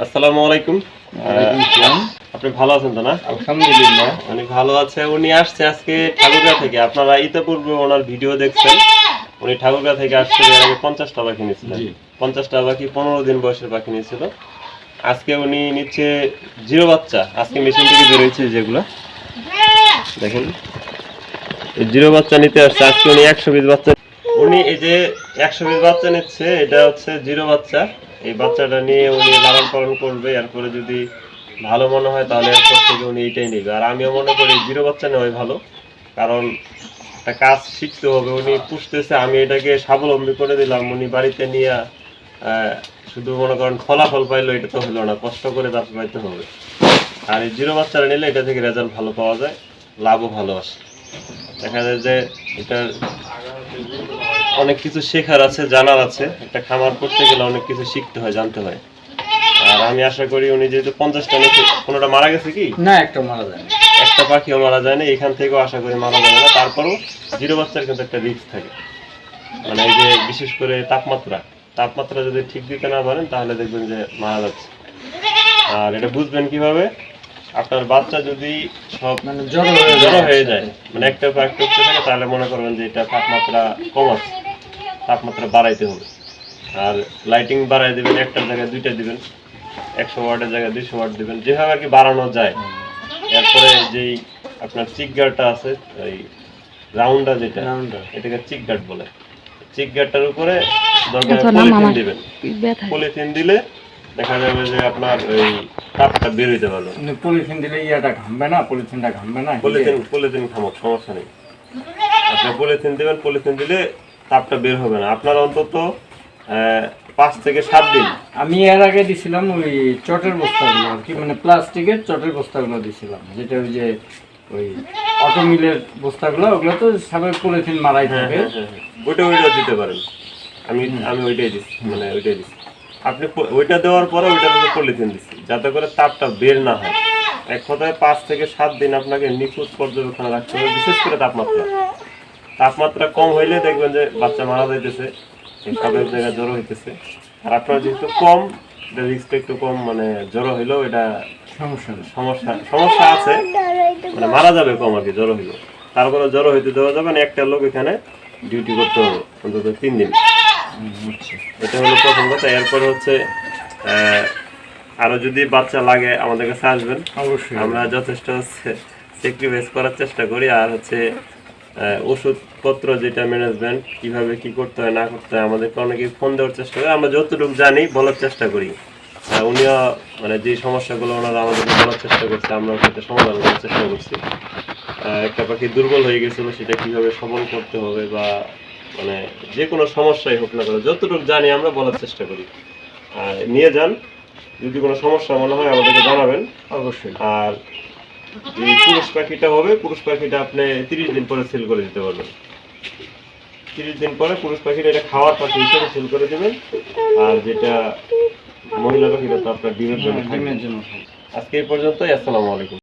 আসসালামু আলাইকুম। আপনি ভালো আছেন তো না? আলহামদুলিল্লাহ। অনেক ভালো আছে। উনি আসছে আজকে ঠাকুরগাঁ থেকে। আপনারা ইতিপূর্বে ওনার ভিডিও দেখছেন। উনি ঠাকুরগাঁ থেকে আসছে, এর আগে 50টা পাখি নিয়েছিলেন। 50টা পাখি 15 দিন বয়সের পাখি নিয়েছিল। আজকে উনি নিচ্ছে জিরো বাচ্চা। আজকে মেশিন থেকে বের হয়েছে যেগুলো দেখেন, এই জিরো বাচ্চা নিতে আসছে। আজকে উনি 120 বাচ্চা, উনি এই যে 120 বাচ্চা নিচ্ছে, এটা হচ্ছে জিরো বাচ্চা। এই বাচ্চাটা নিয়ে উনি লালন পালন করবে, এরপরে যদি ভালো মনে হয় তাহলে এরপর থেকে উনি এটাই নেবে। আর আমিও মনে করি জিরো বাচ্চা নেওয়াই ভালো, কারণ একটা কাজ শিখতে হবে। উনি পুষতেছে, আমি এটাকে স্বাবলম্বী করে দিলাম। উনি বাড়িতে নিয়ে শুধু মনে করেন ফলাফল পাইলো, এটা তো হলো না, কষ্ট করে তারপর পাইতে হবে। আর এই জিরো বাচ্চাটা নিলে এটা থেকে রেজাল্ট ভালো পাওয়া যায়, লাভও ভালো আসে। দেখা যায় যে এটার অনেক কিছু শেখার আছে, জানার আছে। একটা খামার করতে গেলে অনেক কিছু শিখতে হয়, জানতে হয়। আর আমি আশা করি উনি যেহেতু 50টা নিচে, কোনোটা মারা গেছে কি না, একটা মারা যায় না, একটা পাখিও মারা যায় না, এখান থেকেও আশা করি মারা যাবে না। তারপরও জিরো বাচ্চার কিন্তু একটা রিস্ক থাকে, মানে এই যে বিশেষ করে তাপমাত্রা যদি ঠিক দিতে না পারেন তাহলে দেখবেন যে মারা যাচ্ছে। আর এটা বুঝবেন কিভাবে, আপনার বাচ্চা যদি সব মানে জড়ো হয়ে যায়, মানে একটা পর একটা উঠতে থাকে, তাহলে মনে করবেন যে এটা তাপমাত্রা কম আছে, তাপমাত্রা বাড়াইতে হবে। আর লাইটিং বাড়াই দেবেন, একটার জায়গায় দুইটা দিবেন, 100 ওয়াটের জায়গায় 200 ওয়াট দিবেন, যেভাবে আর কি বাড়ানো যায়। এরপরে যেই আপনার চিক গার্ডটা আছে, ওই রাউন্ডটা যেটা, এটাকে চিক গার্ড বলে। চিক গার্ডটার উপরে দরকার পলিথিন দিবেন। পলিথিন দিলে দেখা যাবে যে আপনার ওই তাপটা বের হইতে পারবে। পলিথিন দিলে ইয়াটা ঘামবে না, পলিথিনটা ঘামবে না। পলিথিন ঘামক, সমস্যা নেই। আপনি পলিথিন দিবেন, পলিথিন দিলে তাপটা বের হবে না। আপনার অন্তত 5 থেকে 7 দিন। আমি এর আগে দিছিলাম ওই চটের বস্তাগুলো আর কি, মানে প্লাস্টিকের চটের বস্তাগুলো দিছিলাম, যেটা ওই যে ওই অটো মিলের বস্তাগুলো, ওগুলো তো সবাই পলিথিন মারাই থাকে। ওইটা দিতে পারেন। আমি ওইটাই দিচ্ছি, মানে ওইটাই দিচ্ছি। আপনি ওইটা দেওয়ার পরে ওইটার উপরে পলিথিন দিচ্ছি, যাতে করে তাপটা বের না হয়। এক কথায় 5 থেকে 7 দিন আপনাকে নিখুঁত পর্যবেক্ষণে রাখতে হবে, বিশেষ করে তাপমাত্রা কম হইলে দেখবেন যে বাচ্চা মারা যাইতেছে, সবের জায়গায় জ্বর হইতেছে। আর আপনার যেহেতু কম, রিস্কটা একটু কম, মানে জ্বর হইলেও এটা সমস্যা আছে, মানে মারা যাবে কম আর কি জ্বর হইলেও। তারপরে জ্বর হইতে দেওয়া যাবে না, একটা লোক এখানে ডিউটি করতে হবে অন্তত 3 দিন। এটা হলো প্রথম কথা। এরপরে হচ্ছে আরো যদি বাচ্চা লাগে আমাদের কাছে আসবেন, অবশ্যই আমরা যথেষ্ট স্যাক্রিফাইস করার চেষ্টা করি। আর হচ্ছে ওষুধপত্র যেটা ম্যানেজমেন্ট কিভাবে কি করতে হয় না করতে হয়, আমাদেরকে অনেকে ফোন দেওয়ার চেষ্টা করে, আমরা যতটুকু জানি বলার চেষ্টা করি। উনিও মানে যে সমস্যাগুলো ওনারা আমাদেরকে বলার চেষ্টা করছে, আমরা সেটা সমাধান করার চেষ্টা করছি। একটা পাখি দুর্বল হয়ে গেছিল, সেটা কিভাবে সবল করতে হবে, বা মানে যে কোনো সমস্যাই হোক না কেন, যতটুকু জানি আমরা বলার চেষ্টা করি। নিয়ে যান, যদি কোনো সমস্যা মনে হয় আমাদেরকে জানাবেন অবশ্যই। আর যে পুরুষ পাখিটা হবে, পুরুষ পাখিটা আপনি 30 দিন পরে সেল করে দিতে পারবেন। 30 দিন পরে পুরুষ পাখিটা এটা খাওয়ার পাখি হিসেবে সেল করে দেবেন। আর যেটা মহিলা পাখিটা তো আপনার ডিমের জন্য। আজকে এই পর্যন্তই। আসসালামু আলাইকুম।